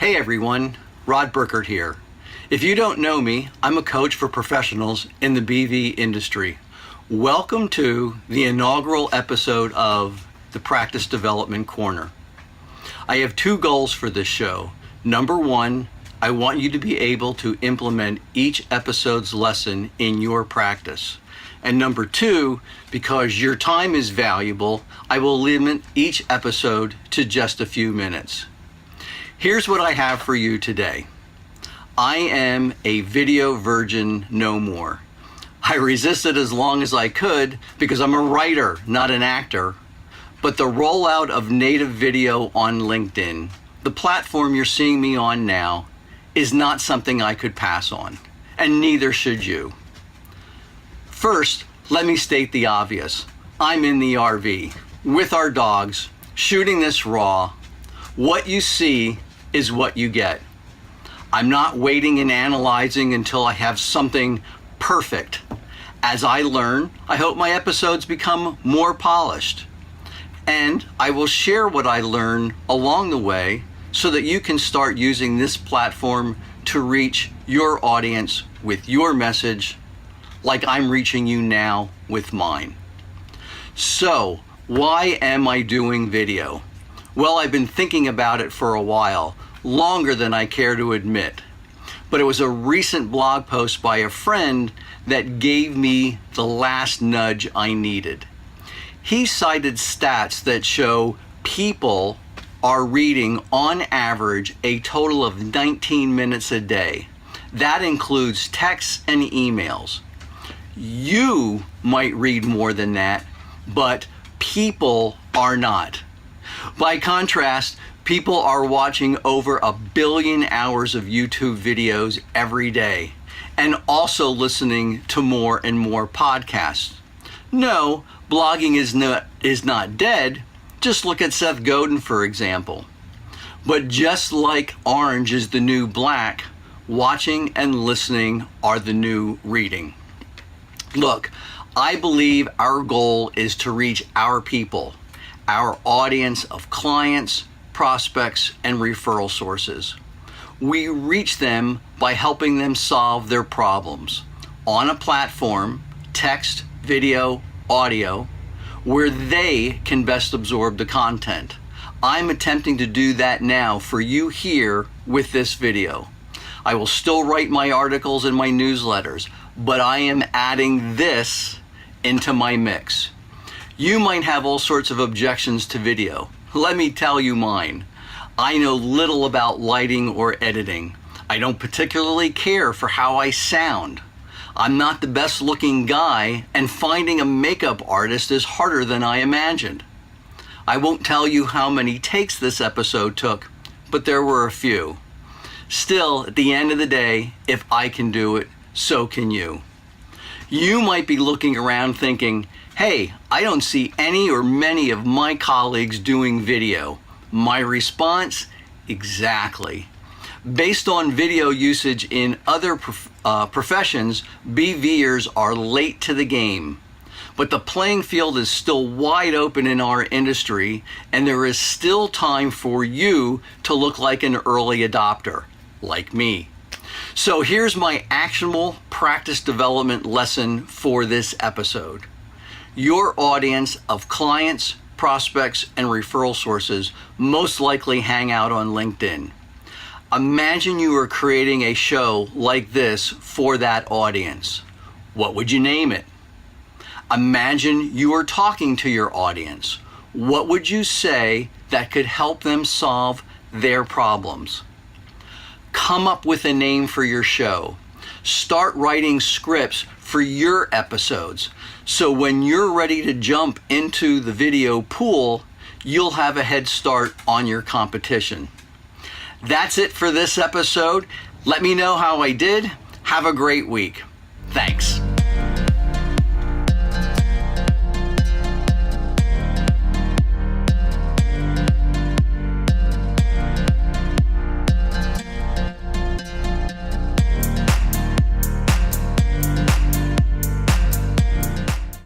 Hey everyone, Rod Burkert here. If you don't know me, I'm a coach for professionals in the BV industry. Welcome to the inaugural episode of the Practice Development Corner. I have two goals for this show. Number one, I want you to be able to implement each episode's lesson in your practice. And number two, because your time is valuable, I will limit each episode to just a few minutes. Here's what I have for you today. I am a video virgin no more. I resisted as long as I could because I'm a writer, not an actor. But the rollout of native video on LinkedIn, the platform you're seeing me on now, is not something I could pass on, and neither should you. First, let me state the obvious. I'm in the RV with our dogs, shooting this raw. What you see is what you get. I'm not waiting and analyzing until I have something perfect. As I learn, I hope my episodes become more polished. And I will share what I learn along the way so that you can start using this platform to reach your audience with your message like I'm reaching you now with mine. So, why am I doing video? Well, I've been thinking about it for a while, longer than I care to admit. But it was a recent blog post by a friend that gave me the last nudge I needed. He cited stats that show people are reading on average a total of 19 minutes a day. That includes texts and emails. You might read more than that, but people are not. By contrast, people are watching over 1 billion hours of YouTube videos every day and also listening to more and more podcasts. No, blogging is not dead. Just look at Seth Godin, for example. But just like orange is the new black, watching and listening are the new reading. Look, I believe our goal is to reach our people, our audience of clients, prospects, and referral sources. We reach them by helping them solve their problems on a platform, text, video, audio, where they can best absorb the content. I'm attempting to do that now for you here with this video. I will still write my articles and my newsletters, but I am adding this into my mix. You might have all sorts of objections to video. Let me tell you mine. I know little about lighting or editing. I don't particularly care for how I sound. I'm not the best looking guy, and finding a makeup artist is harder than I imagined. I won't tell you how many takes this episode took, but there were a few. Still, at the end of the day, if I can do it, so can you. You might be looking around thinking, hey, I don't see any or many of my colleagues doing video. My response, exactly. Based on video usage in other professions, BVers are late to the game. But the playing field is still wide open in our industry, and there is still time for you to look like an early adopter, like me. So here's my actionable practice development lesson for this episode. Your audience of clients, prospects, and referral sources most likely hang out on LinkedIn. Imagine you are creating a show like this for that audience. What would you name it? Imagine you are talking to your audience. What would you say that could help them solve their problems? Come up with a name for your show. Start writing scripts for your episodes, so when you're ready to jump into the video pool, you'll have a head start on your competition. That's it for this episode. Let me know how I did. Have a great week. Thanks.